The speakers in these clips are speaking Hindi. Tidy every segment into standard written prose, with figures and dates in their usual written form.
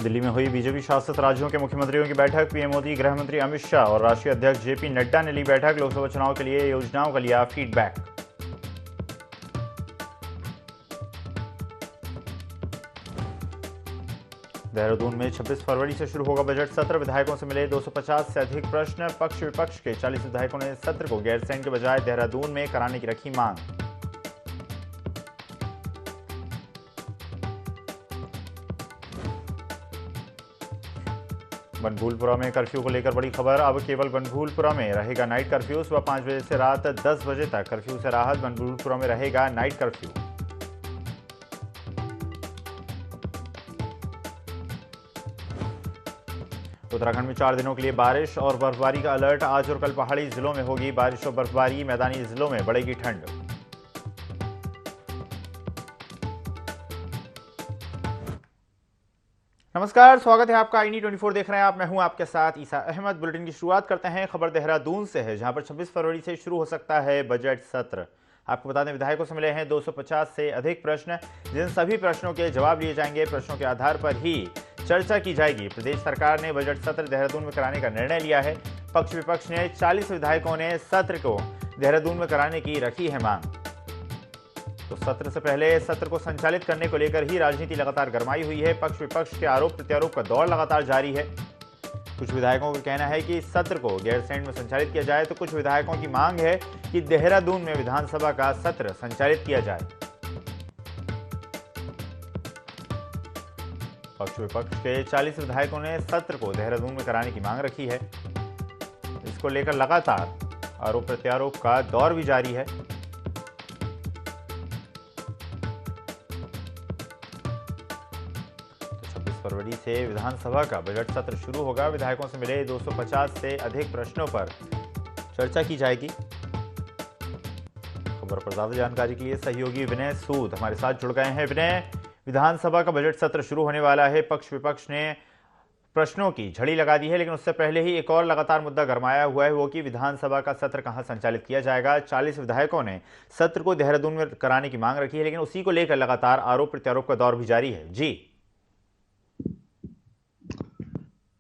दिल्ली में हुई बीजेपी शासित राज्यों के मुख्यमंत्रियों की बैठक। पीएम मोदी, गृह मंत्री अमित शाह और राष्ट्रीय अध्यक्ष जेपी नड्डा ने ली बैठक। लोकसभा चुनाव के लिए योजनाओं का लिया फीडबैक। देहरादून में 26 फरवरी से शुरू होगा बजट सत्र। विधायकों से मिले 250 से अधिक प्रश्न। पक्ष विपक्ष के 40 विधायकों ने सत्र को गैरसैंण के बजाय देहरादून में कराने की रखी मांग। बनभूलपुरा में कर्फ्यू को लेकर बड़ी खबर। अब केवल बनभूलपुरा में रहेगा नाइट कर्फ्यू। सुबह 5 बजे से रात 10 बजे तक कर्फ्यू से राहत। बनभूलपुरा में रहेगा नाइट कर्फ्यू। उत्तराखंड में 4 दिनों के लिए बारिश और बर्फबारी का अलर्ट। आज और कल पहाड़ी जिलों में होगी बारिश और बर्फबारी। मैदानी जिलों में बढ़ेगी ठंड। नमस्कार, स्वागत है आपका। IND 24 देख रहे हैं आप। मैं हूं आपके साथ ईसा अहमद। बुलेटिन की शुरुआत करते हैं खबर देहरादून से है, जहां पर 26 फरवरी से शुरू हो सकता है बजट सत्र। आपको बता दें, विधायकों से मिले हैं 250 से अधिक प्रश्न, जिन सभी प्रश्नों के जवाब लिए जाएंगे। प्रश्नों के आधार पर ही चर्चा की जाएगी। प्रदेश सरकार ने बजट सत्र देहरादून में कराने का निर्णय लिया है। पक्ष विपक्ष ने 40 विधायकों ने सत्र को देहरादून में कराने की रखी है मांग। तो सत्र से पहले सत्र को संचालित करने को लेकर ही राजनीति लगातार गरमाई हुई है। पक्ष विपक्ष के आरोप प्रत्यारोप का दौर लगातार जारी है। कुछ विधायकों का कहना है कि सत्र को गैरसैंण में संचालित किया जाए, तो कुछ विधायकों की मांग है कि देहरादून में विधानसभा का सत्र संचालित किया जाए। पक्ष विपक्ष के 40 विधायकों ने सत्र को देहरादून में कराने की मांग रखी है। इसको लेकर लगातार आरोप प्रत्यारोप का दौर भी जारी है। 26 फरवरी से विधानसभा का बजट सत्र शुरू होगा। विधायकों से मिले 250 से अधिक प्रश्नों पर चर्चा की जाएगी। खबर पर ज्यादा जानकारी के लिए सहयोगी विनय सूद हमारे साथ जुड़ गए हैं। विनय, विधानसभा का बजट सत्र शुरू होने वाला है। पक्ष विपक्ष ने प्रश्नों की झड़ी लगा दी है, लेकिन उससे पहले ही एक और लगातार मुद्दा गरमाया हुआ है, वो कि विधानसभा का सत्र कहां संचालित किया जाएगा। 40 विधायकों ने सत्र को देहरादून में कराने की मांग रखी है, लेकिन उसी को लेकर लगातार आरोप प्रत्यारोप का दौर भी जारी है।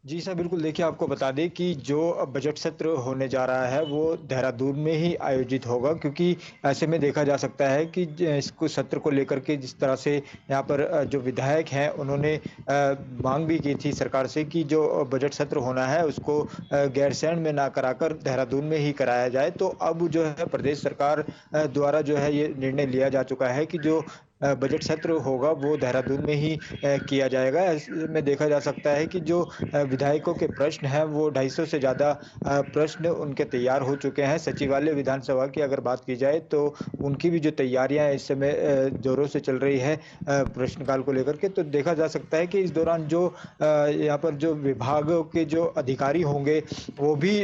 जी सर, बिल्कुल। देखिए, आपको बता दें कि जो बजट सत्र होने जा रहा है वो देहरादून में ही आयोजित होगा, क्योंकि ऐसे में देखा जा सकता है कि इसको सत्र को लेकर के जिस तरह से यहाँ पर जो विधायक हैं उन्होंने मांग भी की थी सरकार से कि जो बजट सत्र होना है उसको गैरसैंण में ना कराकर देहरादून में ही कराया जाए। तो अब जो है प्रदेश सरकार द्वारा जो है ये निर्णय लिया जा चुका है कि जो बजट सत्र होगा वो देहरादून में ही किया जाएगा। इसमें देखा जा सकता है कि जो विधायकों के प्रश्न हैं वो 250 से ज़्यादा प्रश्न उनके तैयार हो चुके हैं। सचिवालय विधानसभा की अगर बात की जाए तो उनकी भी जो तैयारियां इस समय जोरों से चल रही है प्रश्नकाल को लेकर के। तो देखा जा सकता है कि इस दौरान जो यहाँ पर जो विभागों के जो अधिकारी होंगे वो भी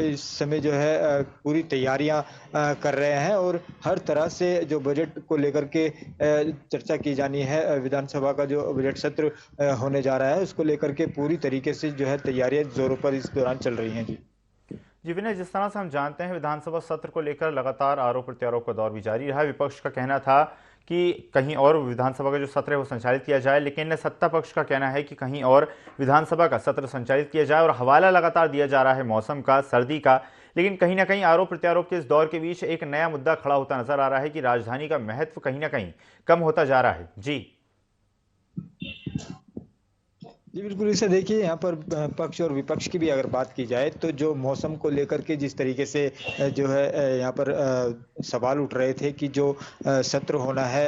इस समय जो है पूरी तैयारियां कर रहे हैं और हर तरह से जो बजट को लेकर के चर्चा की जानी है। विधानसभा का जो बजट सत्र होने जा रहा है उसको लेकर के पूरी तरीके से जो है तैयारियां जोरों पर इस दौरान चल रही हैं। जी विनय, जिस तरह से हम जानते हैं विधानसभा सत्र को लेकर लगातार आरोप प्रत्यारोप का दौर भी जारी रहा। विपक्ष का कहना था कि कहीं और विधानसभा का जो सत्र है वो संचालित किया जाए, लेकिन सत्ता पक्ष का कहना है कि कहीं और विधानसभा का सत्र संचालित किया जाए। और हवाला लगातार दिया जा रहा है मौसम का, सर्दी का। लेकिन कहीं ना कहीं आरोप प्रत्यारोप के इस दौर के बीच एक नया मुद्दा खड़ा होता नजर आ रहा है कि राजधानी का महत्व कहीं ना कहीं कम होता जा रहा है। जी बिल्कुल। इसे देखिए, यहाँ पर पक्ष और विपक्ष की भी अगर बात की जाए तो जो मौसम को लेकर के जिस तरीके से जो है यहाँ पर सवाल उठ रहे थे कि जो सत्र होना है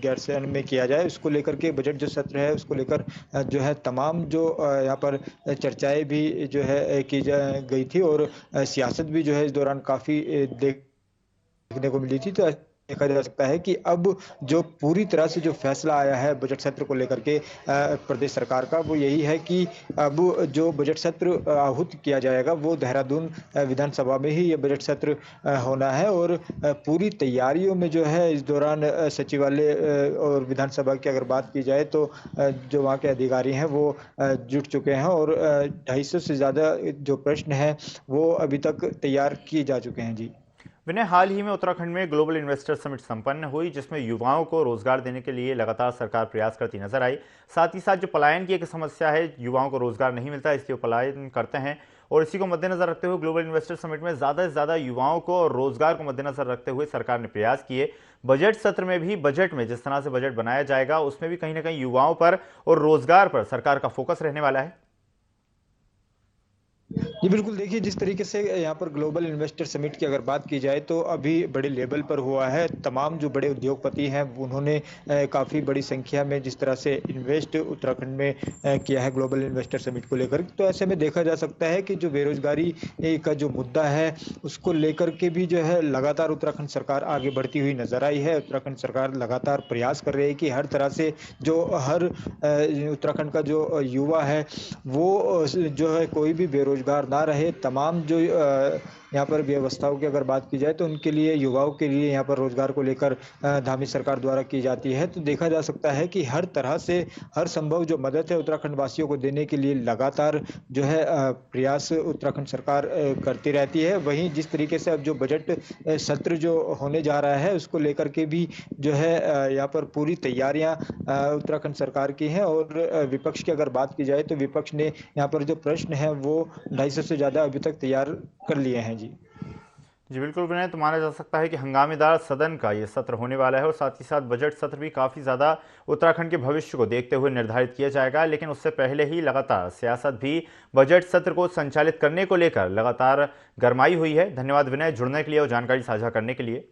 गैरसैंण में किया जाए, उसको लेकर के बजट जो सत्र है उसको लेकर जो है तमाम जो यहाँ पर चर्चाएं भी जो है की गई थी और सियासत भी जो है इस दौरान काफ़ी देखने को मिली थी। तो देखा जा सकता है कि अब जो पूरी तरह से जो फैसला आया है बजट सत्र को लेकर के प्रदेश सरकार का, वो यही है कि अब जो बजट सत्र आहूत किया जाएगा वो देहरादून विधानसभा में ही ये बजट सत्र होना है। और पूरी तैयारियों में जो है इस दौरान सचिवालय और विधानसभा की अगर बात की जाए तो जो वहाँ के अधिकारी हैं वो जुट चुके हैं और 250 से ज़्यादा जो प्रश्न हैं वो अभी तक तैयार किए जा चुके हैं। जी विनय, हाल ही में उत्तराखंड में ग्लोबल इन्वेस्टर समिट संपन्न हुई, जिसमें युवाओं को रोजगार देने के लिए लगातार सरकार प्रयास करती नजर आई। साथ ही साथ जो पलायन की एक समस्या है, युवाओं को रोजगार नहीं मिलता, इसलिए पलायन करते हैं, और इसी को मद्देनजर रखते हुए ग्लोबल इन्वेस्टर समिट में ज़्यादा से ज़्यादा युवाओं को और रोजगार को मद्देनजर रखते हुए सरकार ने प्रयास किए। बजट सत्र में भी, बजट में जिस तरह से बजट बनाया जाएगा, उसमें भी कहीं ना कहीं युवाओं पर और रोजगार पर सरकार का फोकस रहने वाला है। जी बिल्कुल, देखिए जिस तरीके से यहाँ पर ग्लोबल इन्वेस्टर समिट की अगर बात की जाए तो अभी बड़े लेवल पर हुआ है। तमाम जो बड़े उद्योगपति हैं उन्होंने काफ़ी बड़ी संख्या में जिस तरह से इन्वेस्ट उत्तराखंड में किया है ग्लोबल इन्वेस्टर समिट को लेकर, तो ऐसे में देखा जा सकता है कि जो बेरोजगारी का जो मुद्दा है उसको लेकर के भी जो है लगातार उत्तराखंड सरकार आगे बढ़ती हुई नजर आई है। उत्तराखंड सरकार लगातार प्रयास कर रही है कि हर तरह से जो हर उत्तराखंड का जो युवा है वो जो है कोई भी बेरोजगार ना रहे। तमाम जो यहाँ पर व्यवस्थाओं की अगर बात की जाए तो उनके लिए, युवाओं के लिए यहाँ पर रोजगार को लेकर धामी सरकार द्वारा की जाती है। तो देखा जा सकता है कि हर तरह से हर संभव जो मदद है उत्तराखंड वासियों को देने के लिए लगातार जो है प्रयास उत्तराखंड सरकार करती रहती है। वहीं जिस तरीके से अब जो बजट सत्र जो होने जा रहा है उसको लेकर के भी जो है यहाँ पर पूरी तैयारियां उत्तराखंड सरकार की हैं। और विपक्ष की अगर बात की जाए तो विपक्ष ने यहाँ पर जो प्रश्न है वो 250 से ज़्यादा अभी तक तैयार कर लिए हैं। जी बिल्कुल विनय, तो माना जा सकता है कि हंगामेदार सदन का ये सत्र होने वाला है, और साथ ही साथ बजट सत्र भी काफ़ी ज़्यादा उत्तराखंड के भविष्य को देखते हुए निर्धारित किया जाएगा। लेकिन उससे पहले ही लगातार सियासत भी बजट सत्र को संचालित करने को लेकर लगातार गरमाई हुई है। धन्यवाद विनय, जुड़ने के लिए और जानकारी साझा करने के लिए।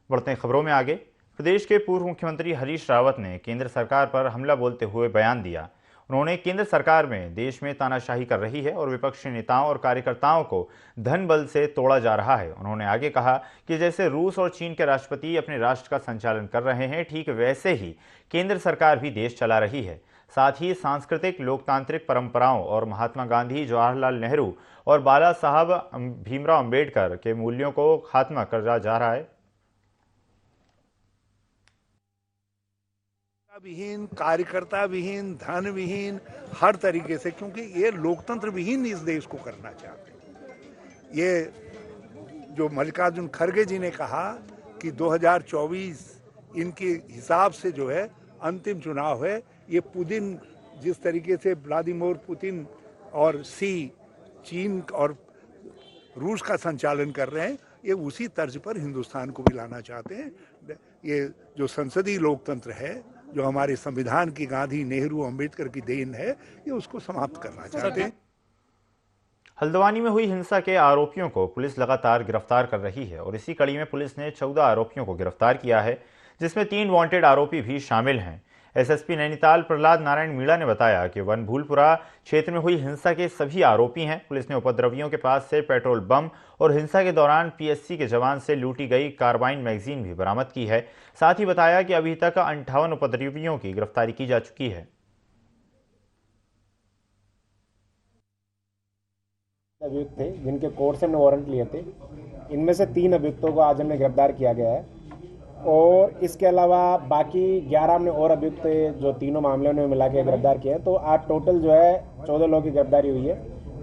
बढ़ते हैं खबरों में आगे। प्रदेश के पूर्व मुख्यमंत्री हरीश रावत ने केंद्र सरकार पर हमला बोलते हुए बयान दिया। उन्होंने केंद्र सरकार में देश में तानाशाही कर रही है और विपक्षी नेताओं और कार्यकर्ताओं को धन बल से तोड़ा जा रहा है। उन्होंने आगे कहा कि जैसे रूस और चीन के राष्ट्रपति अपने राष्ट्र का संचालन कर रहे हैं, ठीक वैसे ही केंद्र सरकार भी देश चला रही है। साथ ही सांस्कृतिक लोकतांत्रिक परंपराओं और महात्मा गांधी, जवाहरलाल नेहरू और बाला साहब भीमराव अंबेडकर के मूल्यों को खात्मा करा जा रहा है। विहीन, कार्यकर्ता विहीन, धन विहीन, हर तरीके से, क्योंकि ये लोकतंत्र विहीन इस देश को करना चाहते हैं। ये जो मल्लिकार्जुन खड़गे जी ने कहा कि 2024 इनके हिसाब से जो है अंतिम चुनाव है, ये पुतिन जिस तरीके से व्लादिमीर पुतिन और चीन और रूस का संचालन कर रहे हैं, ये उसी तर्ज पर हिंदुस्तान को भी लाना चाहते हैं। ये जो संसदीय लोकतंत्र है, जो हमारे संविधान की गांधी, नेहरू, अंबेडकर की देन है, ये उसको समाप्त करना चाहते हैं। हल्द्वानी में हुई हिंसा के आरोपियों को पुलिस लगातार गिरफ्तार कर रही है, और इसी कड़ी में पुलिस ने 14 आरोपियों को गिरफ्तार किया है, जिसमें 3 वांटेड आरोपी भी शामिल हैं। एसएसपी नैनीताल प्रहलाद नारायण मीणा ने बताया कि वनभूलपुरा क्षेत्र में हुई हिंसा के सभी आरोपी हैं। पुलिस ने उपद्रवियों के पास से पेट्रोल बम और हिंसा के दौरान पीएससी के जवान से लूटी गई कार्बाइन मैगजीन भी बरामद की है। साथ ही बताया कि अभी तक 58 उपद्रवियों की गिरफ्तारी की जा चुकी है। अभियुक्त थे जिनके कोर्ट से हमने वारंट लिए थे। इनमें से 3 अभियुक्तों को आज हमने गिरफ्तार किया गया है, और इसके अलावा बाकी 11 हमने और अभियुक्त जो तीनों मामलों में मिला के गिरफ्तार किए हैं। तो आज टोटल जो है 14 लोगों की गिरफ्तारी हुई है,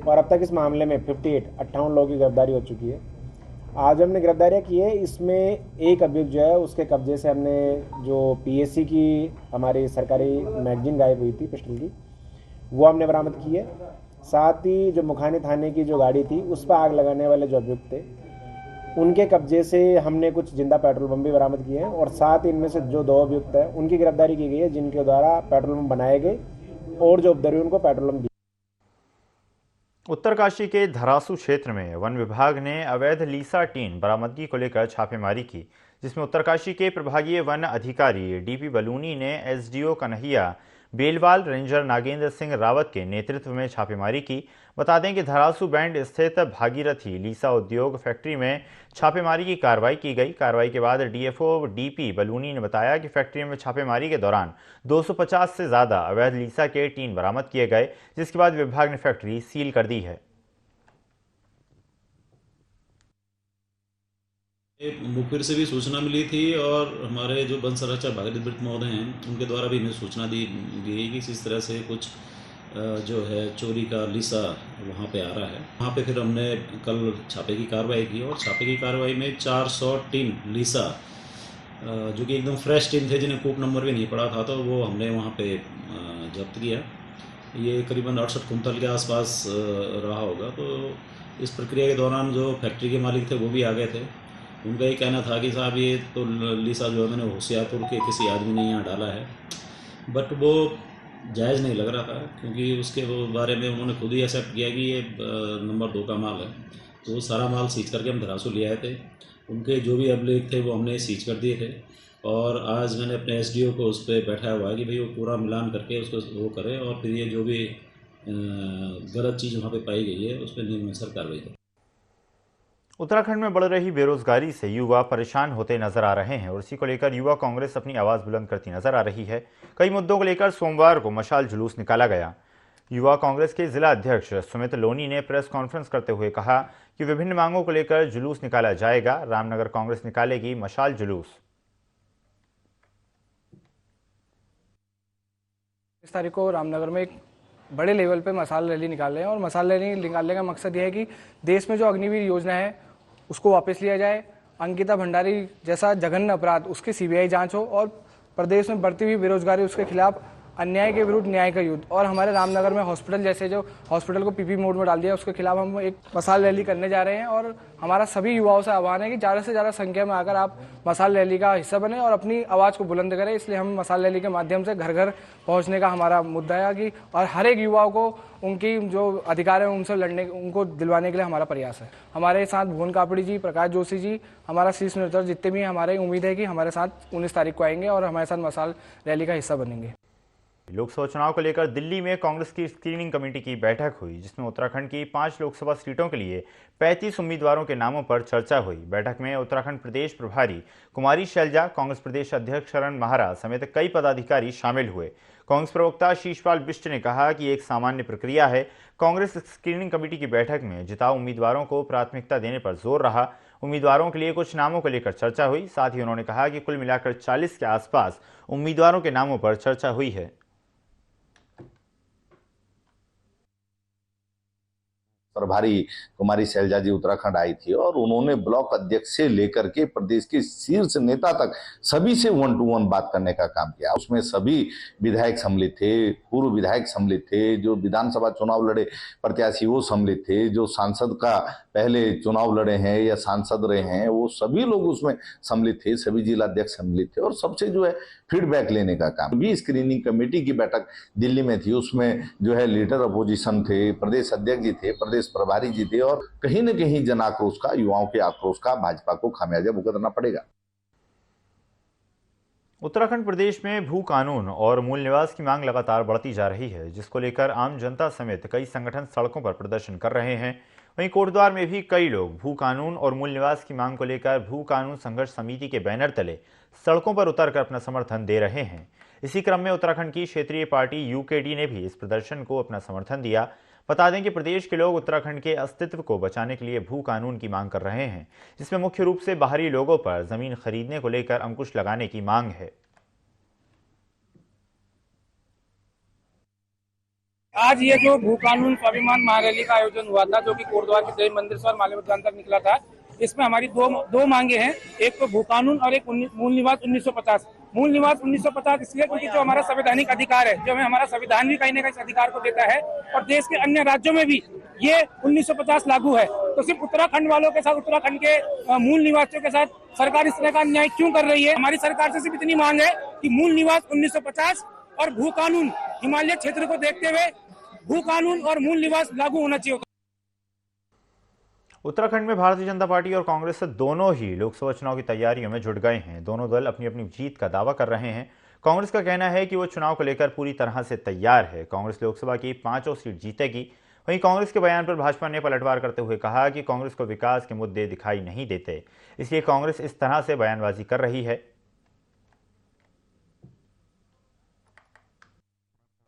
और अब तक इस मामले में 58 लोगों की गिरफ्तारी हो चुकी है। आज हमने गिरफ्तारियाँ की है, इसमें एक अभियुक्त जो है उसके कब्जे से हमने जो पीएससी की हमारी सरकारी मैगजीन गायब हुई थी पिस्टल की, वो हमने बरामद की है। साथ ही जो मुखानी थाने की जो गाड़ी थी उस पर आग लगाने वाले जो अभियुक्त थे उनके कब्जे से हमने कुछ जिंदा पेट्रोल बम भी बरामद किए हैं, और साथ ही इनमें से जो 2 अभियुक्त हैं उनकी गिरफ्तारी की गई है, जिनके द्वारा पेट्रोल बम बनाए गए और जो उपद्रवी उनको पेट्रोल बम दिए। उत्तरकाशी के धरासू क्षेत्र में वन विभाग ने अवैध लीसा टीन बरामदगी को लेकर छापेमारी की, जिसमें उत्तरकाशी के प्रभागीय वन अधिकारी डीपी बलूनी ने एसडीओ कन्हैया बेलवाल, रेंजर नागेंद्र सिंह रावत के नेतृत्व में छापेमारी की। बता दें कि धरासू बैंड स्थित भागीरथी लीसा उद्योग फैक्ट्री में छापेमारी की कार्रवाई की गई। कार्रवाई के बाद डीएफओ डीपी बलूनी ने बताया कि फैक्ट्री में छापेमारी के दौरान 250 से ज़्यादा अवैध लीसा के टीन बरामद किए गए, जिसके बाद विभाग ने फैक्ट्री सील कर दी है। मुखबिर से भी सूचना मिली थी, और हमारे जो वन संरक्षक भागीरथ महोदय हैं उनके द्वारा भी हमें सूचना दी गई कि इस तरह से कुछ जो है चोरी का लीसा वहाँ पे आ रहा है। वहाँ पे फिर हमने कल छापे की कार्रवाई की और छापे की कार्रवाई में 400 टिन लीसा जो कि एकदम फ्रेश टिन थे, जिन्हें कूप नंबर भी नहीं पड़ा था, तो वो हमने वहाँ पे जब्त किया। ये करीबन 68 कुंतल के आसपास रहा होगा। तो इस प्रक्रिया के दौरान जो फैक्ट्री के मालिक थे वो भी आ गए थे। उनका ये कहना था कि साहब ये तो लीसा जो है मैंने होशियारपुर के किसी आदमी ने यहाँ डाला है, बट वो जायज़ नहीं लग रहा था, क्योंकि उसके वो बारे में उन्होंने खुद ही एक्सेप्ट किया कि ये नंबर 2 का माल है। तो वो सारा माल सीज करके हम धरासू ले आए थे। उनके जो भी अभिलेख थे वो हमने सीज कर दिए थे और आज मैंने अपने एसडीओ को उस पर बैठाया हुआ है कि भाई वो पूरा मिलान करके उसको वो करे और फिर ये जो भी गलत चीज़ वहाँ पे पाई गई है उस पर नियमानुसार कार्रवाई करे। उत्तराखंड में बढ़ रही बेरोजगारी से युवा परेशान होते नजर आ रहे हैं और इसी को लेकर युवा कांग्रेस अपनी आवाज बुलंद करती नजर आ रही है। कई मुद्दों को लेकर सोमवार को मशाल जुलूस निकाला गया। युवा कांग्रेस के जिला अध्यक्ष सुमित लोनी ने प्रेस कॉन्फ्रेंस करते हुए कहा कि विभिन्न मांगों को लेकर जुलूस निकाला जाएगा। रामनगर कांग्रेस निकालेगी मशाल जुलूस। इस तारीख को रामनगर में एक बड़े लेवल पे मसाल रैली निकाल रहे हैं और मसाल रैली निकालने का मकसद यह है कि देश में जो अग्निवीर योजना है उसको वापस लिया जाए, अंकिता भंडारी जैसा जघन्य अपराध उसकी सीबीआई जांच हो और प्रदेश में बढ़ती हुई बेरोजगारी उसके खिलाफ अन्याय के विरुद्ध न्याय का युद्ध। और हमारे रामनगर में हॉस्पिटल जैसे जो हॉस्पिटल को पीपी मोड में डाल दिया उसके खिलाफ हम एक मसाल रैली करने जा रहे हैं और हमारा सभी युवाओं से आह्वान है कि ज़्यादा से ज़्यादा संख्या में आकर आप मसाल रैली का हिस्सा बने और अपनी आवाज़ को बुलंद करें। इसलिए हम मसाल रैली के माध्यम से घर घर पहुंचने का हमारा मुद्दा है कि और हर एक युवाओं को उनकी जो अधिकार है उनसे लड़ने उनको दिलवाने के लिए हमारा प्रयास है। हमारे साथ भुवन कापड़ी जी, प्रकाश जोशी जी, हमारा शीर्ष नेतृत्व जितने भी हमारे उम्मीद है कि हमारे साथ 19 तारीख को आएंगे और हमारे साथ मसाल रैली का हिस्सा बनेंगे। लोकसभा चुनाव को लेकर दिल्ली में कांग्रेस की स्क्रीनिंग कमेटी की बैठक हुई, जिसमें उत्तराखंड की 5 लोकसभा सीटों के लिए 35 उम्मीदवारों के नामों पर चर्चा हुई। बैठक में उत्तराखंड प्रदेश प्रभारी कुमारी शैलजा, कांग्रेस प्रदेश अध्यक्ष शरण महाराज समेत कई पदाधिकारी शामिल हुए। कांग्रेस प्रवक्ता शीशपाल बिष्ट ने कहा कि एक सामान्य प्रक्रिया है। कांग्रेस स्क्रीनिंग कमेटी की बैठक में जिताऊ उम्मीदवारों को प्राथमिकता देने पर जोर रहा। उम्मीदवारों के लिए कुछ नामों को लेकर चर्चा हुई। साथ ही उन्होंने कहा कि कुल मिलाकर 40 के आसपास उम्मीदवारों के नामों पर चर्चा हुई है। प्रभारी कुमारी शैलजा जी उत्तराखंड आई थी और उन्होंने ब्लॉक अध्यक्ष से लेकर के प्रदेश के शीर्ष नेता तक सभी से 1 to 1 बात करने का काम किया। उसमें सभी विधायक सम्मिलित थे, पूर्व विधायक सम्मिलित थे, जो विधानसभा चुनाव लड़े प्रत्याशी वो सम्मिलित थे, जो सांसद का पहले चुनाव लड़े हैं या सांसद रहे हैं वो सभी लोग उसमें सम्मिलित थे, सभी जिला अध्यक्ष सम्मिलित थे और सबसे जो है फीडबैक लेने का काम भी। स्क्रीनिंग कमेटी की बैठक दिल्ली में थी, उसमें जो है लीडर अपोजिशन थे, प्रदेश अध्यक्ष जी थे, प्रदेश प्रभारी जी थे और कहीं न कहीं जन आक्रोश का, युवाओं के आक्रोश का भाजपा को खामियाजा भुगतना पड़ेगा। उत्तराखंड प्रदेश में भू कानून और मूल निवास की मांग लगातार बढ़ती जा रही है, जिसको लेकर आम जनता समेत कई संगठन सड़कों पर प्रदर्शन कर रहे हैं। वहीं कोटद्वार में भी कई लोग भू कानून और मूल निवास की मांग को लेकर भू कानून संघर्ष समिति के बैनर तले सड़कों पर उतरकर अपना समर्थन दे रहे हैं। इसी क्रम में उत्तराखंड की क्षेत्रीय पार्टी यूकेडी ने भी इस प्रदर्शन को अपना समर्थन दिया। बता दें कि प्रदेश के लोग उत्तराखंड के अस्तित्व को बचाने के लिए भू कानून की मांग कर रहे हैं, जिसमें मुख्य रूप से बाहरी लोगों पर जमीन खरीदने को लेकर अंकुश लगाने की मांग है। आज ये जो भू कानून स्वाभिमान महारैली का आयोजन हुआ था, जो कि कोटद्वार के देव मंदिर से और माल्य मैदान तक निकला था, इसमें हमारी दो मांगे हैं। एक तो भू कानून और एक मूल निवास 1950। मूल निवास 1950 इसलिए क्योंकि जो हमारा संवैधानिक अधिकार है, जो हमें हमारा संविधान भी कहीं ना कहीं इस अधिकार को देता है और देश के अन्य राज्यों में भी ये 1950 लागू है। तो सिर्फ उत्तराखंड वालों के साथ, उत्तराखंड के मूल निवासियों के साथ सरकार इस तरह का अन्याय क्यों कर रही है? हमारी सरकार से सिर्फ इतनी मांग है कि मूल निवास 1950 और भू कानून हिमालय क्षेत्र को देखते हुए भू कानून और मूल निवास लागू होना चाहिए। उत्तराखंड में भारतीय जनता पार्टी और कांग्रेस दोनों ही लोकसभा चुनाव की तैयारियों में जुट गए हैं। दोनों दल अपनी अपनी जीत का दावा कर रहे हैं। कांग्रेस का कहना है कि वो चुनाव को लेकर पूरी तरह से तैयार है। कांग्रेस लोकसभा की 5 सीट जीतेगी। वहीं कांग्रेस के बयान पर भाजपा ने पलटवार करते हुए कहा कि कांग्रेस को विकास के मुद्दे दिखाई नहीं देते, इसलिए कांग्रेस इस तरह से बयानबाजी कर रही है।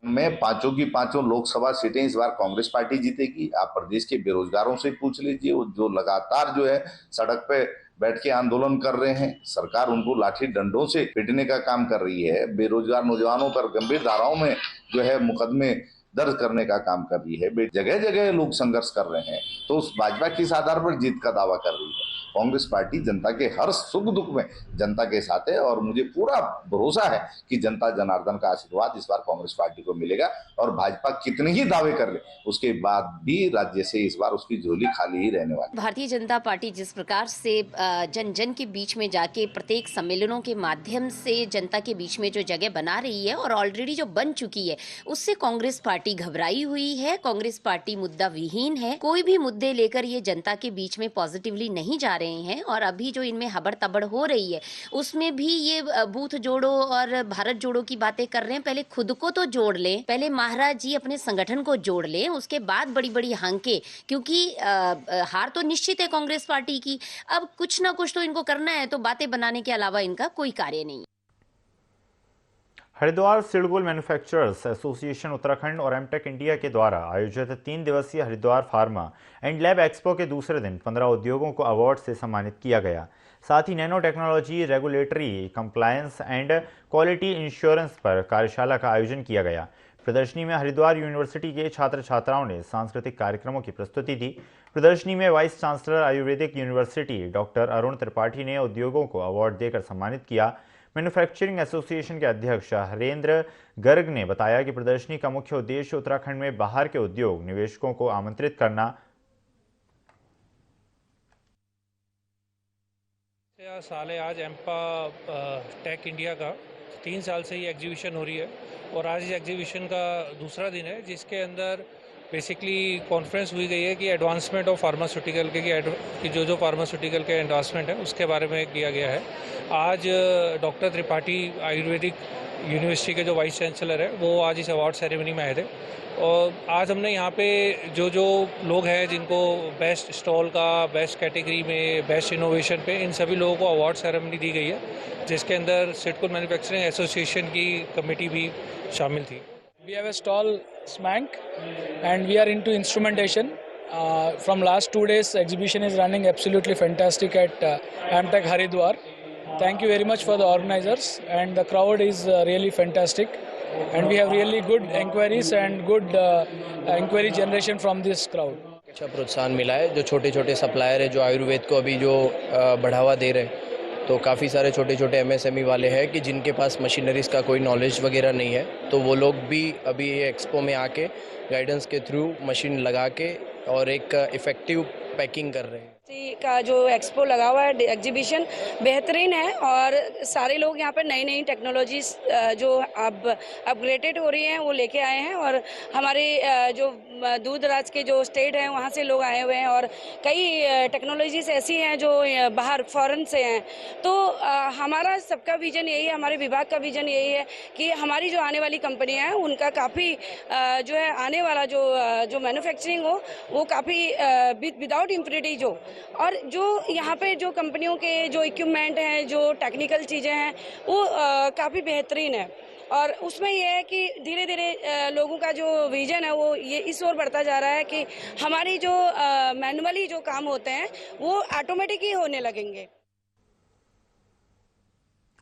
में 5 की 5 लोकसभा सीटें इस बार कांग्रेस पार्टी जीतेगी। आप प्रदेश के बेरोजगारों से पूछ लीजिए, जो लगातार जो है सड़क पे बैठ के आंदोलन कर रहे हैं, सरकार उनको लाठी डंडों से पीटने का काम कर रही है। बेरोजगार नौजवानों पर गंभीर धाराओं में जो है मुकदमे दर्ज करने का काम कर रही है। जगह जगह लोग संघर्ष कर रहे हैं, तो उस भाजपा किस आधार पर जीत का दावा कर रही है? कांग्रेस पार्टी जनता के हर सुख दुख में जनता के साथ है और मुझे पूरा भरोसा है कि जनता जनार्दन का आशीर्वाद इस बार कांग्रेस पार्टी को मिलेगा। और भाजपा कितने ही दावे कर ले, उसके बाद भी राज्य से इस बार उसकी झोली खाली ही रहने वाली। भारतीय जनता पार्टी जिस प्रकार से जन जन के बीच में जाके प्रत्येक सम्मेलनों के माध्यम से जनता के बीच में जो जगह बना रही है और ऑलरेडी जो बन चुकी है, उससे कांग्रेस पार्टी घबराई हुई है। कांग्रेस पार्टी मुद्दा विहीन है। कोई भी मुद्दे लेकर ये जनता के बीच में पॉजिटिवली नहीं जा रहे हैं और अभी जो इनमें हबड़ तबड़ हो रही है उसमें भी ये बूथ जोड़ो और भारत जोड़ो की बातें कर रहे हैं। पहले खुद को तो जोड़ लें, पहले महाराज जी अपने संगठन को जोड़ लें, उसके बाद बड़ी बड़ी हांके, क्योंकि हार तो निश्चित है कांग्रेस पार्टी की। अब कुछ ना कुछ तो इनको करना है, तो बातें बनाने के अलावा इनका कोई कार्य नहीं। हरिद्वार सिडगुल मैन्युफैक्चरर्स एसोसिएशन उत्तराखंड और एमटेक इंडिया के द्वारा आयोजित 3 दिवसीय Haridwar pharma and lab expo के दूसरे दिन 15 उद्योगों को अवार्ड से सम्मानित किया गया। साथ ही nano technology, regulatory compliance and quality insurance पर कार्यशाला का आयोजन किया गया। प्रदर्शनी में हरिद्वार यूनिवर्सिटी के छात्र छात्राओं ने सांस्कृतिक कार्यक्रमों की प्रस्तुति दी। प्रदर्शनी में vice chancellor Ayurvedic university doctor Arun Tripathi ने उद्योगों को अवार्ड देकर सम्मानित किया। मैन्युफैक्चरिंग एसोसिएशन के अध्यक्ष हरेंद्र गर्ग ने बताया कि प्रदर्शनी का मुख्य उद्देश्य उत्तराखंड में बाहर के उद्योग निवेशकों को आमंत्रित करना। साल है आज एम्पा टेक इंडिया का 3 साल से ये एग्जीबिशन हो रही है और आज इस एग्जीबिशन का दूसरा दिन है, जिसके अंदर बेसिकली कॉन्फ्रेंस हुई गई है कि एडवांसमेंट ऑफ फार्मास्यूटिकल कि जो फार्मास्यूटिकल के एडवांसमेंट है उसके बारे में किया गया है। आज डॉक्टर त्रिपाठी आयुर्वेदिक यूनिवर्सिटी के जो वाइस चांसलर है वो आज इस अवार्ड सेरेमनी में आए थे और आज हमने यहाँ पे जो लोग हैं जिनको बेस्ट स्टॉल का, बेस्ट कैटेगरी में, बेस्ट इनोवेशन पे, इन सभी लोगों को अवार्ड सेरेमनी दी गई है, जिसके अंदर सिडकुल मैन्युफैक्चरिंग एसोसिएशन की कमेटी भी शामिल थी। We have a stall SMANC and we are into instrumentation. From last 2 days exhibition is running absolutely fantastic at Amtech Haridwar. Thank you very much for the organizers and the crowd is really fantastic and we have really good inquiries and good inquiry generation from this crowd. अच्छा प्रोत्साहन मिला है। जो छोटे छोटे सप्लायर है जो आयुर्वेद को अभी जो बढ़ावा दे रहे हैं, तो काफ़ी सारे छोटे छोटे MSME वाले हैं कि जिनके पास मशीनरीज़ का कोई नॉलेज वगैरह नहीं है, तो वो लोग भी अभी ये एक्सपो में आके गाइडेंस के थ्रू मशीन लगा के और एक इफ़ेक्टिव पैकिंग कर रहे हैं। का जो एक्सपो लगा हुआ है, एग्जीबिशन बेहतरीन है और सारे लोग यहाँ पर नई नई टेक्नोलॉजीज जो अब अपग्रेडेड हो रही हैं वो लेके आए हैं और हमारे जो दूर दराज के जो स्टेट हैं वहाँ से लोग आए हुए हैं और कई टेक्नोलॉजीज ऐसी हैं जो बाहर फॉरेन से हैं। तो हमारा सबका विजन यही है, हमारे विभाग का विजन यही है कि हमारी जो आने वाली कंपनियाँ हैं उनका काफ़ी जो है आने वाला जो मैन्युफैक्चरिंग हो वो काफ़ी विदाउट इम्प्योरिटीज हो और जो यहाँ पे जो कंपनियों के जो इक्विपमेंट हैं, जो टेक्निकल चीज़ें हैं वो काफ़ी बेहतरीन है और उसमें यह है कि धीरे धीरे लोगों का जो विजन है वो ये इस ओर बढ़ता जा रहा है कि हमारी जो मैनुअली जो काम होते हैं वो ऑटोमेटिक ही होने लगेंगे।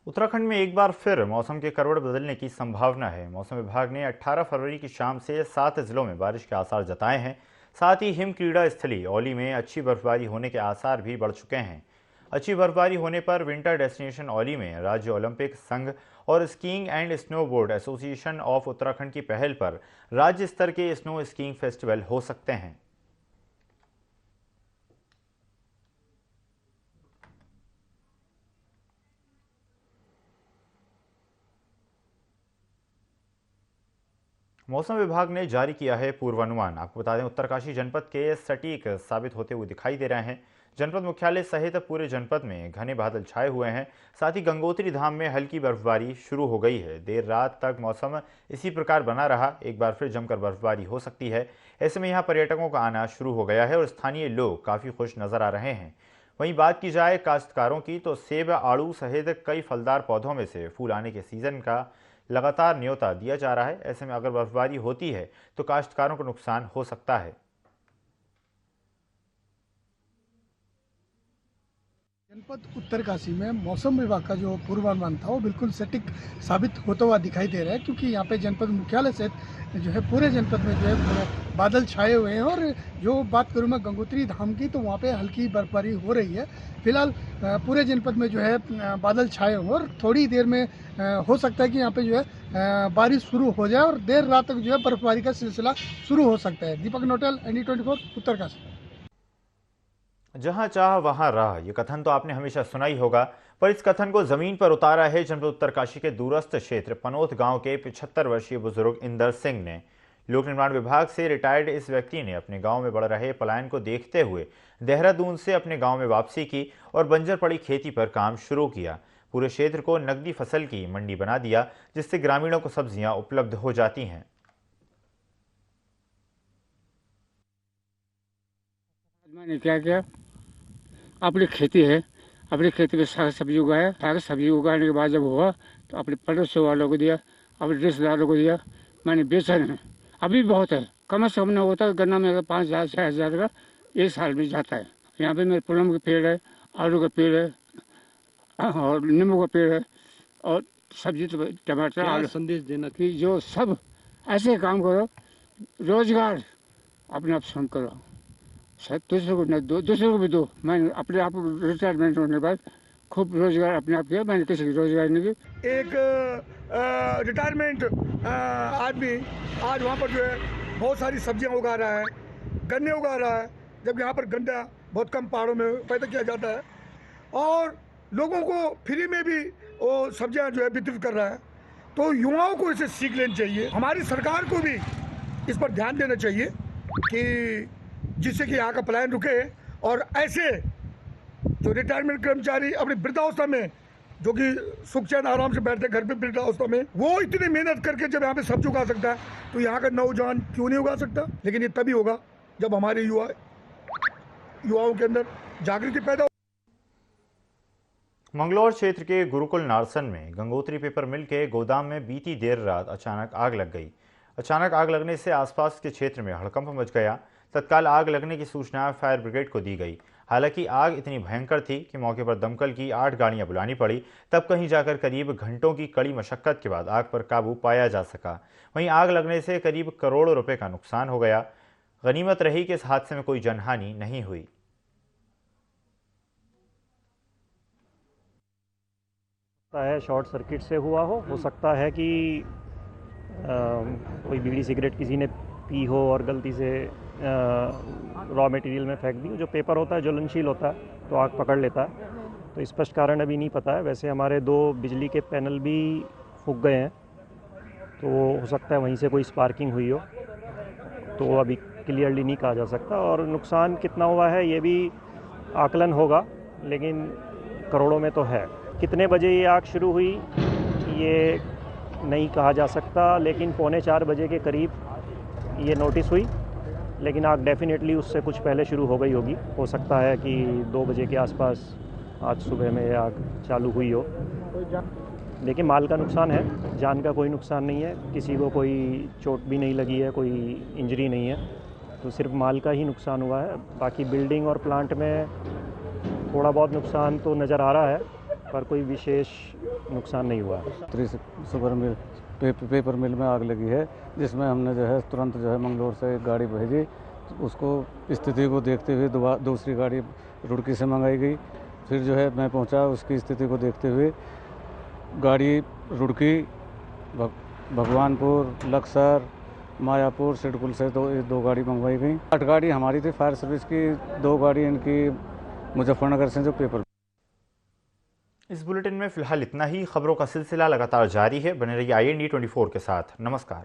उत्तराखंड में एक बार फिर मौसम के करवट बदलने की संभावना है। मौसम विभाग ने 18 फरवरी की शाम से 7 जिलों में बारिश के आसार जताए हैं। साथ ही हिम क्रीड़ा स्थली औली में अच्छी बर्फबारी होने के आसार भी बढ़ चुके हैं। अच्छी बर्फबारी होने पर विंटर डेस्टिनेशन औली में राज्य ओलंपिक संघ और skiing and snowboard association of Uttarakhand की पहल पर राज्य स्तर के स्नो स्कीइंग फेस्टिवल हो सकते हैं। मौसम विभाग ने जारी किया है पूर्वानुमान। आपको बता दें उत्तरकाशी जनपद के सटीक साबित होते हुए दिखाई दे रहे हैं। जनपद मुख्यालय सहित पूरे जनपद में घने बादल छाए हुए हैं। साथ ही गंगोत्री धाम में हल्की बर्फबारी शुरू हो गई है। देर रात तक मौसम इसी प्रकार बना रहा। एक बार फिर जमकर बर्फबारी हो सकती है। ऐसे में यहाँ पर्यटकों का आना शुरू हो गया है और स्थानीय लोग काफ़ी खुश नजर आ रहे हैं। वहीं बात की जाए काश्तकारों की तो सेब, आड़ू सहित कई फलदार पौधों में से फूल आने के सीजन का लगातार न्योता दिया जा रहा है। ऐसे में अगर बर्फबारी होती है तो काश्तकारों को नुकसान हो सकता है। जनपद उत्तरकाशी में मौसम विभाग का जो पूर्वानुमान था वो बिल्कुल सटीक साबित होता हुआ दिखाई दे रहा है, क्योंकि यहाँ पे जनपद मुख्यालय से जो है पूरे जनपद में जो है बादल छाए हुए हैं। और जो बात करूँ मैं गंगोत्री धाम की, तो वहाँ पे हल्की बर्फबारी हो रही है। फिलहाल पूरे जनपद में जो है बादल छाए हुए और थोड़ी देर में हो सकता है कि यहाँ पे जो है बारिश शुरू हो जाए और देर रात तक जो है बर्फबारी का सिलसिला शुरू हो सकता है। दीपक नोटल, ND24 उत्तरकाशी। जहां चाह वहां राह, ये कथन तो आपने हमेशा सुना ही होगा, पर इस कथन को जमीन पर उतारा है जनपद उत्तरकाशी के दूरस्थ क्षेत्र पनोत गांव के 75 वर्षीय बुजुर्ग इंदर सिंह ने। लोक निर्माण विभाग से रिटायर्ड इस व्यक्ति ने अपने गांव में बढ़ रहे पलायन को देखते हुए देहरादून से अपने गांव में वापसी की और बंजर पड़ी खेती पर काम शुरू किया। पूरे क्षेत्र को नकदी फसल की मंडी बना दिया, जिससे ग्रामीणों को सब्जियां उपलब्ध हो जाती हैं। मैंने क्या किया, अपनी खेती है, अपनी खेती में साग सब्जी उगाया। साग सब्जी उगाने के बाद जब हुआ तो अपने पड़ोस वालों को दिया, अपने रिश्तेदारों को दिया। मैंने बेचा नहीं, अभी बहुत है, कम से कम न होता गन्ना में 5,000 6,000 का एक साल में जाता है। यहाँ पे मेरे पुलम का पेड़ है, आलू का पेड़ है और नींबू का पेड़ है और सब्जी तो टमाटर। आलू संदेश देना कि जो सब ऐसे काम करो, रोजगार अपने आप स्वयं करो, दूसरों को न दो, दूसरों को भी दो। मैंने अपने आप रिटायरमेंट होने के बाद खूब रोजगार अपने आप किया, मैंने किसी की रोजगार नहीं की। एक रिटायरमेंट आदमी आज वहाँ पर जो है बहुत सारी सब्जियाँ उगा रहा है, गन्ने उगा रहा है, जब यहाँ पर गन्ना बहुत कम पहाड़ों में पैदा किया जाता है और लोगों को फ्री में भी वो सब्जियाँ जो है वितरित कर रहा है। तो युवाओं को इसे सीख लेनी चाहिए। हमारी सरकार को भी इस पर ध्यान देना चाहिए कि जिससे कि यहाँ का पलायन रुके और ऐसे जो रिटायरमेंट कर्मचारी अपनी वृद्धावस्था में जो कि सुख चैन आराम से बैठते घर पे वृद्धावस्था में, वो इतनी मेहनत करके जब यहाँ पे सब्जी उगा सकता है तो यहाँ का नौजवान क्यों नहीं उगा सकता। लेकिन ये तभी होगा जब हमारे युवाओं के अंदर जागृति पैदा हो। मंगलौर क्षेत्र के गुरुकुल नारसन में गंगोत्री पेपर मिल के गोदाम में बीती देर रात अचानक आग लग गई। अचानक आग लगने से आसपास के क्षेत्र में हड़कंप मच गया। तत्काल आग लगने की सूचना फायर ब्रिगेड को दी गई। हालांकि आग इतनी भयंकर थी कि मौके पर दमकल की 8 गाड़ियां बुलानी पड़ी, तब कहीं जाकर करीब घंटों की कड़ी मशक्कत के बाद आग पर काबू पाया जा सका। वहीं आग लगने से करीब करोड़ों रुपए का नुकसान हो गया। गनीमत रही कि इस हादसे में कोई जनहानि नहीं हुई। है शॉर्ट सर्किट से हुआ हो सकता है कि कोई बीड़ी सिगरेट किसी ने पी हो और गलती से रॉ मटेरियल में फेंक दी। जो पेपर होता है ज्वलनशील होता है तो आग पकड़ लेता है, तो स्पष्ट कारण अभी नहीं पता है। वैसे हमारे 2 बिजली के पैनल भी फूक गए हैं, तो हो सकता है वहीं से कोई स्पार्किंग हुई हो, तो अभी क्लियरली नहीं कहा जा सकता। और नुकसान कितना हुआ है ये भी आकलन होगा, लेकिन करोड़ों में तो है। कितने बजे ये आग शुरू हुई ये नहीं कहा जा सकता, लेकिन 3:45 बजे के करीब ये नोटिस हुई, लेकिन आग डेफिनेटली उससे कुछ पहले शुरू हो गई होगी। हो सकता है कि 2 बजे के आसपास आज सुबह में आग चालू हुई हो। देखिए माल का नुकसान है, जान का कोई नुकसान नहीं है, किसी को कोई चोट भी नहीं लगी है, कोई इंजरी नहीं है, तो सिर्फ माल का ही नुकसान हुआ है। बाकी बिल्डिंग और प्लांट में थोड़ा बहुत नुकसान तो नज़र आ रहा है, पर कोई विशेष नुकसान नहीं हुआ है। सुपर मिल पेपर मिल में आग लगी है, जिसमें हमने जो है तुरंत जो है मंगलौर से एक गाड़ी भेजी। उसको स्थिति को देखते हुए दूसरी गाड़ी रुड़की से मंगाई गई। फिर जो है मैं पहुंचा, उसकी स्थिति को देखते हुए गाड़ी रुड़की, भगवानपुर, लक्सर, मायापुर, सिडकुल से दो गाड़ी मंगवाई गई। 8 गाड़ी हमारी थी फायर सर्विस की, 2 गाड़ी इनकी मुजफ्फरनगर से जो पेपर। इस बुलेटिन में फिलहाल इतना ही। खबरों का सिलसिला लगातार जारी है, बने रहिए IND24 के साथ। नमस्कार।